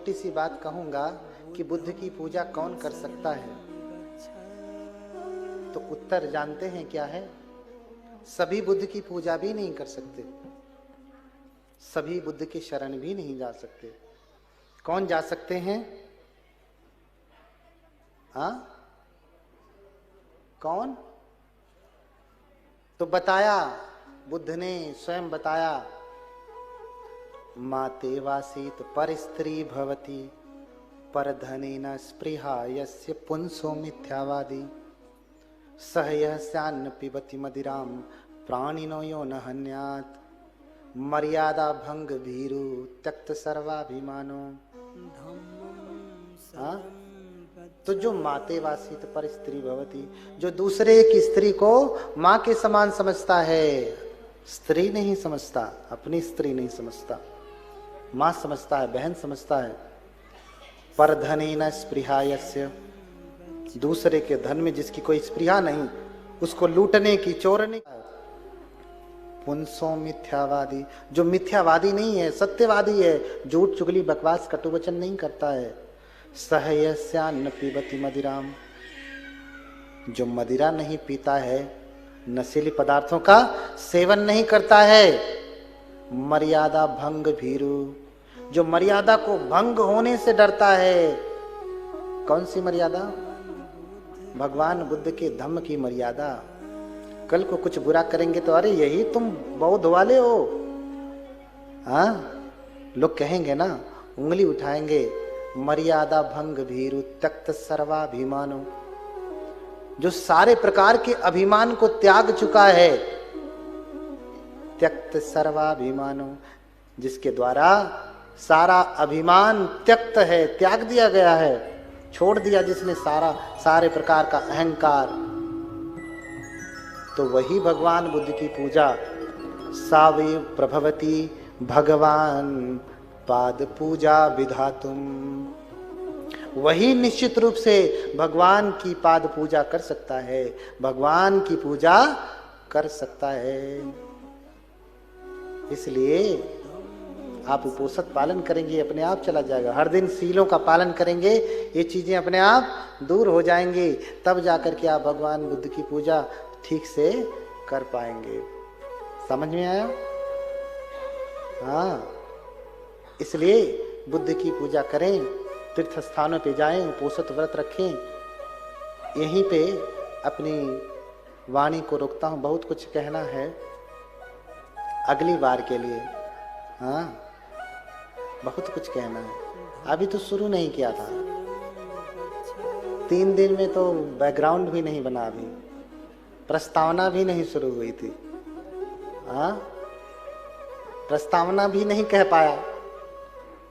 छोटी सी बात कहूंगा कि बुद्ध की पूजा कौन कर सकता है, तो उत्तर जानते हैं क्या है? सभी बुद्ध की पूजा भी नहीं कर सकते, सभी बुद्ध के शरण भी नहीं जा सकते। कौन जा सकते हैं? हाँ, कौन? तो बताया, बुद्ध ने स्वयं बताया, माते वासीत पर स्त्री भवती पर धनेन स्पृहा यस्य पुंसो मिथ्यावादी सह यस्यान्न पिबति मदिराम प्राणिनो यो न हन्यात् मर्यादा भंग भीरु त्यक्त सर्वाभिमानो। हाँ? तो जो माते वासित पर स्त्री भवती, जो दूसरे की स्त्री को माँ के समान समझता है, स्त्री नहीं समझता, अपनी स्त्री नहीं समझता, माँ समझता है, बहन समझता है। पर धनेन स्पृहा यस्य, दूसरे के धन में जिसकी कोई स्पृहा नहीं, उसको लूटने की, चोरने की। पुंसो मिथ्यावादी, जो मिथ्यावादी नहीं है, सत्यवादी है, झूठ चुगली बकवास कटुवचन नहीं करता है। सह यस्यान्न पिबति मदिराम, जो मदिरा नहीं पीता है, नशीली पदार्थों का सेवन नहीं करता है। मर्यादा भंग भीरु, जो मर्यादा को भंग होने से डरता है। कौन सी मर्यादा? भगवान बुद्ध के धम्म की मर्यादा। कल को कुछ बुरा करेंगे तो अरे यही तुम बौद्ध वाले हो, हाँ, लोग कहेंगे ना, उंगली उठाएंगे। मर्यादा भंग भीरु त्यक्त सर्वाभिमानो, जो सारे प्रकार के अभिमान को त्याग चुका है। त्यक्त सर्वाभिमानो, जिसके द्वारा सारा अभिमान त्यक्त है, त्याग दिया गया है, छोड़ दिया जिसने सारे प्रकार का अहंकार, तो वही भगवान बुद्ध की पूजा। सावे प्रभवती भगवान पाद पूजा विधातुम, वही निश्चित रूप से भगवान की पाद पूजा कर सकता है, भगवान की पूजा कर सकता है। इसलिए आप उपोषण पालन करेंगे, अपने आप चला जाएगा। हर दिन सीलों का पालन करेंगे, ये चीजें अपने आप दूर हो जाएंगी, तब जाकर के आप भगवान बुद्ध की पूजा ठीक से कर पाएंगे। समझ में आया? हाँ, इसलिए बुद्ध की पूजा करें, तीर्थ स्थानों पे जाएं, उपोषण व्रत रखें। यहीं पे अपनी वाणी को रोकता हूँ, बहुत कुछ कहना है अगली बार के लिए। हाँ, बहुत कुछ कहना है, अभी तो शुरू नहीं किया था। 3 दिन में तो बैकग्राउंड भी नहीं बना, अभी प्रस्तावना भी नहीं शुरू हुई थी। हाँ, प्रस्तावना भी नहीं कह पाया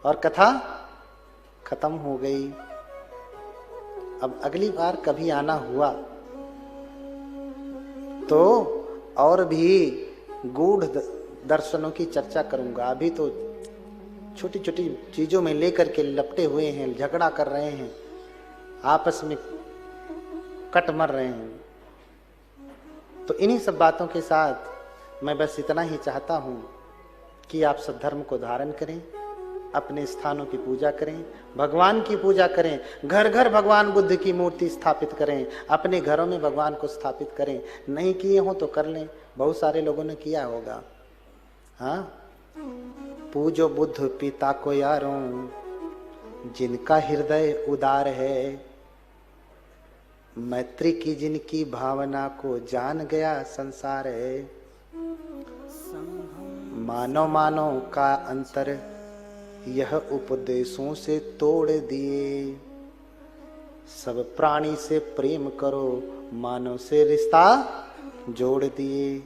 और कथा खत्म हो गई। अब अगली बार कभी आना हुआ तो और भी गूढ़ दर्शनों की चर्चा करूंगा। अभी तो छोटी छोटी चीजों में लेकर के लपटे हुए हैं, झगड़ा कर रहे हैं, आपस में कट मर रहे हैं। तो इन्हीं सब बातों के साथ मैं बस इतना ही चाहता हूं कि आप सद्धर्म को धारण करें, अपने स्थानों की पूजा करें, भगवान की पूजा करें, घर घर भगवान बुद्ध की मूर्ति स्थापित करें, अपने घरों में भगवान को स्थापित करें। नहीं किए हो तो कर लें, बहुत सारे लोगों ने किया होगा। हाँ, पूजो बुद्ध पिता को यारों, जिनका हृदय उदार है, मैत्री की जिनकी भावना को जान गया संसार है। मानव मानव का अंतर यह उपदेशों से तोड़ दिए, सब प्राणी से प्रेम करो, मानव से रिश्ता जोड़ दिए।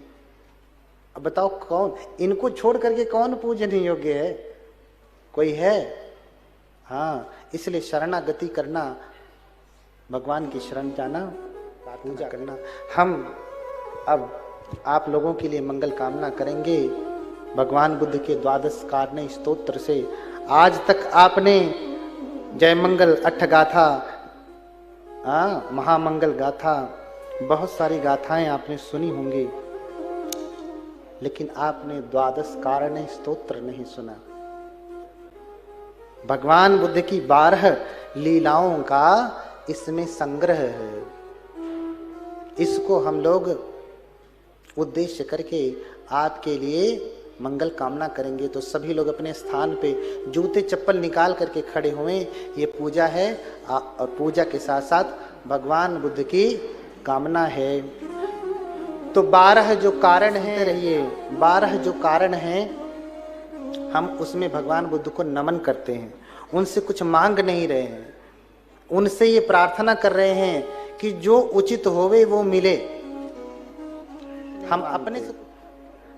अब बताओ कौन, इनको छोड़ करके कौन पूजने योग्य है? कोई है? हाँ, इसलिए शरणागति करना, भगवान की शरण जाना, पूजा करना। हम अब आप लोगों के लिए मंगल कामना करेंगे। भगवान बुद्ध के 12 कारणे स्तोत्र से आज तक आपने जय मंगल अट्ठगाथा, महामंगल गाथा, बहुत सारी गाथाएं आपने सुनी होंगी, लेकिन आपने 12 कारणे स्तोत्र नहीं सुना। भगवान बुद्ध की 12 लीलाओं का इसमें संग्रह है। इसको हम लोग उद्देश्य करके आपके लिए मंगल कामना करेंगे। तो सभी लोग अपने स्थान पे जूते चप्पल निकाल करके खड़े हुए। ये पूजा है और पूजा के साथ साथ भगवान बुद्ध की कामना है। तो 12 जो कारण हैं, रहिए 12 जो कारण हैं, हम उसमें भगवान बुद्ध को नमन करते हैं। उनसे कुछ मांग नहीं रहे हैं, उनसे ये प्रार्थना कर रहे हैं कि जो उचित होवे वो मिले। हम अपने से,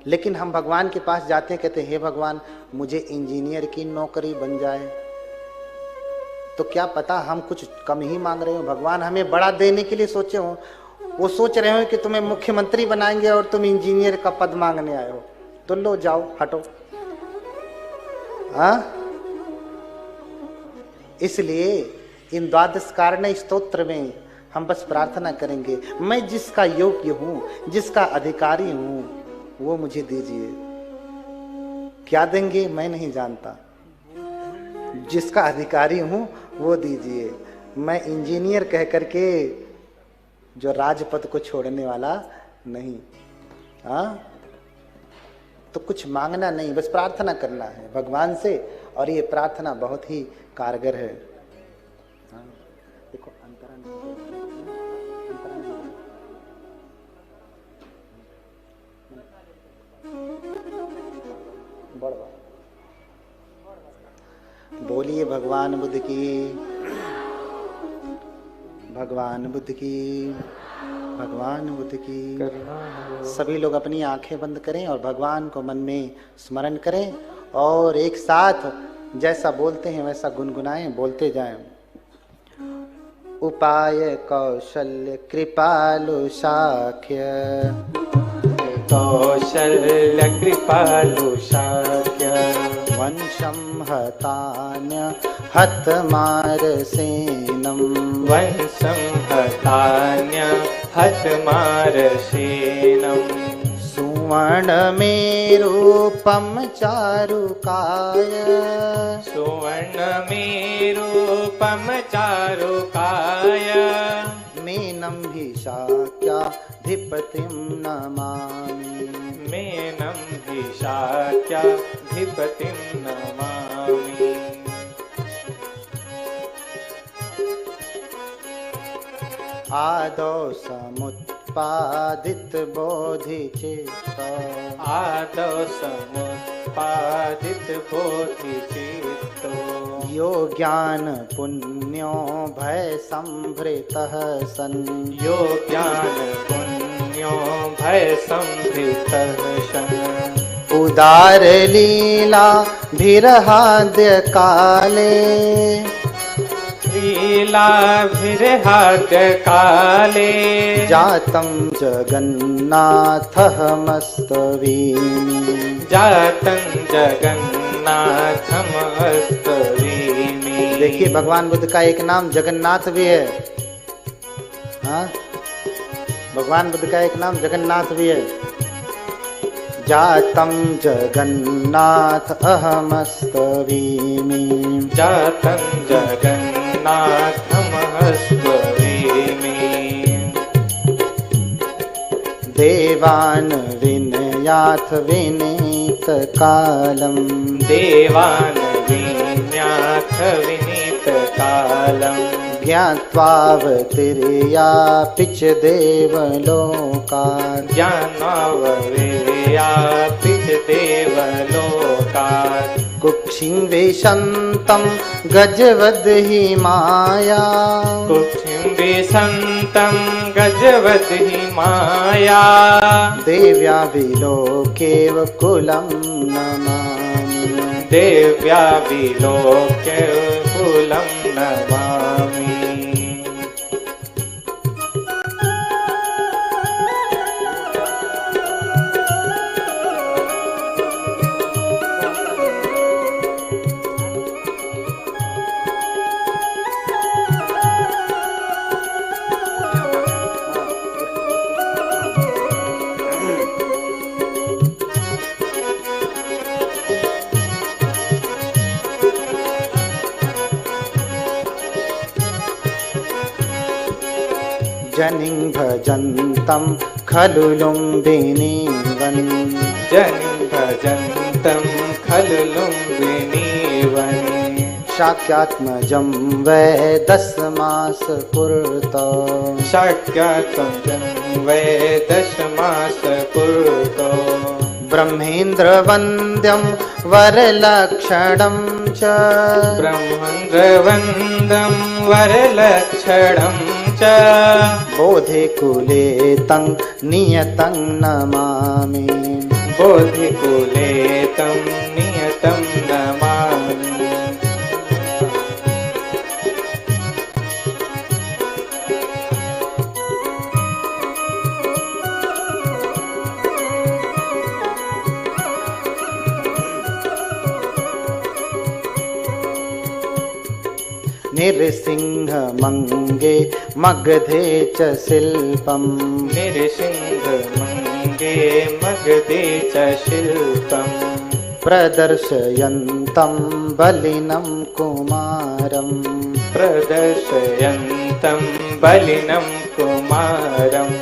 लेकिन हम भगवान के पास जाते हैं, कहते हैं हे भगवान मुझे इंजीनियर की नौकरी बन जाए। तो क्या पता हम कुछ कम ही मांग रहे हो, भगवान हमें बड़ा देने के लिए सोचे हो। वो सोच रहे हो कि तुम्हें मुख्यमंत्री बनाएंगे और तुम इंजीनियर का पद मांगने आए हो, तो लो जाओ हटो। इसलिए इन 12 कारण स्तोत्र में हम बस प्रार्थना करेंगे, मैं जिसका योग्य हूं, जिसका अधिकारी हूं, वो मुझे दीजिए। क्या देंगे मैं नहीं जानता, जिसका अधिकारी हूं वो दीजिए। मैं इंजीनियर कह करके जो राजपद को छोड़ने वाला नहीं। तो कुछ मांगना नहीं, बस प्रार्थना करना है भगवान से। और ये प्रार्थना बहुत ही कारगर है। देखो बोलिए भगवान बुद्ध की, भगवान बुद्ध की, भगवान बुद्ध की। सभी लोग अपनी आंखें बंद करें और भगवान को मन में स्मरण करें और एक साथ जैसा बोलते हैं वैसा गुनगुनाएं, बोलते जाएं। उपाय कौशल्य कृपालु शाक्य, कौशल्य कृपालु शाक्य, वंशं हतान्य हतमारसेनं, वंशं हतान्य हतमारसेनं, सुवर्णमेरूपं चारुकाय, सुवर्णमेरूपं चारुकाय, मेनं हि शाक्याधिपतिं नमामि, मेनं हि शाक्याधिपतिं नमामि। आदौ समुत्पादित बोधिचित्त, आदौ समुत्पादित बोधिचित्तो, यो ज्ञान पुण्यो भय संभृतः सन्, यो ज्ञान पुण्यो भय संभृतः सन्, उदार लीला भिरहाद्य काले, लीलाभिर्हाद्य काले, जातं जगन्नाथः मस्तवीमि, जातं जगन्नाथम् अस्तवीमि। देखिए भगवान बुद्ध का एक नाम जगन्नाथ भी है। हाँ, भगवान बुद्ध का एक नाम जगन्नाथ भी है। जातं जगन्नाथ अहमस्तवीमि, जातं जगन्नाथम् अस्तवीमि। देवान् विनयाथ विनीत कालम्, देवान् विनयाथ विनीत कालम्, ज्ञात्वावतिर्यापि च देवलोकात्, ज्ञानाववेयापि च देवलोकात्, कुक्षिं विशन्तं गजवद् हि माया, कुक्षिं विशन्तं गजवद् हि माया, देव्या विलोक्येव कुलं नमामि, देव्या विलोक्य कुलं नमामि। जनिं भजन्तं खलु लुम्बिनीवन् जनिं भजन्तं खलु लुम्बिनीवन् शाक्यात्मजं वै दशमास पुरतो शाक्यात्मजं वै दशमास पुरतो ब्रह्मेन्द्रवन्द्यं वरलक्षणं च ब्रह्मेन्द्रवन्द्यं वरलक्षणं च बोधिकुले तं नियतं नमामि बोधिकुले तं नियतं नमामि निरसिंहमङ्गे मगधे च शिल्पम् निरसिंहमङ्गे मगधे च शिल्पम् प्रदर्शयन्तं बलिनं कुमारम् प्रदर्शयन्तं बलिनं कुमारम्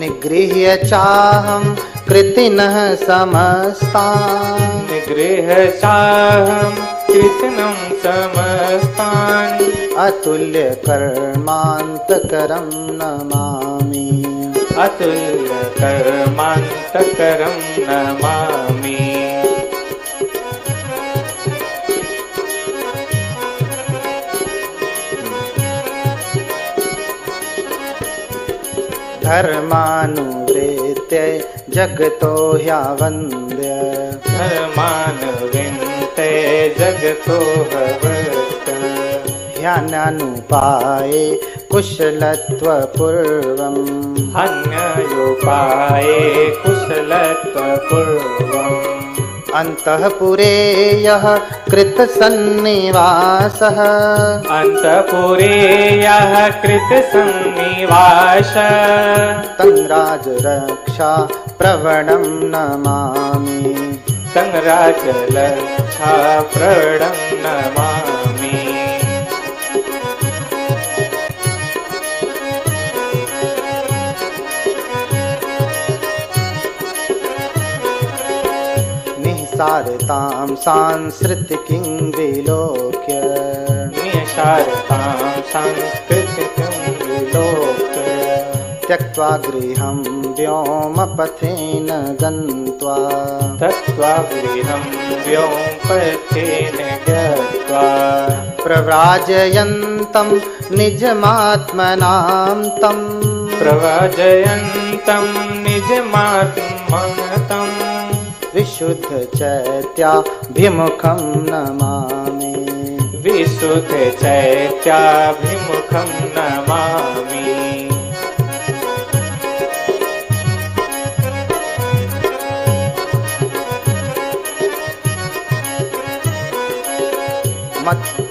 निगृह्य चाहं कृतिनः समस्तान् निगृह्य चाहं कृतिनं समस्तान् अतुल्यकर्मान्तकरं नमामि अतुल्यकर्मान्तकरं नमामि धर्मानुवृत्य जगतो ह्यावन्द्य धर्मानुवृत्ते जगतो ह्यवन्द्य ह्यान्यानुपाये कुशलत्वपूर्वम् अन्योपाये कुशलत्वपूर्वम् अन्तःपुरे यः कृतसन्निवासः अन्तःपुरे यः कृतसन्निवासः तं राजरक्षा प्रवणं नमामि तं राजरक्षा प्रवणं नमामि निःसारतां सांस्कृतिकीं विलोक्य निःसारतां सांस्कृतिकीं विलोक्य त्यक्त्वा गृहं व्योमपथेन गत्वा त्यक्त्वा गृहं व्योमपथेन गत्वा प्रव्राजयन्तं निजमात्मनां तं प्रव्राजयन्तं निजमात्मनं विशुद्धचैत्याभिमुखं नमामि विशुद्धचैत्याभिमुखं नमामि मत्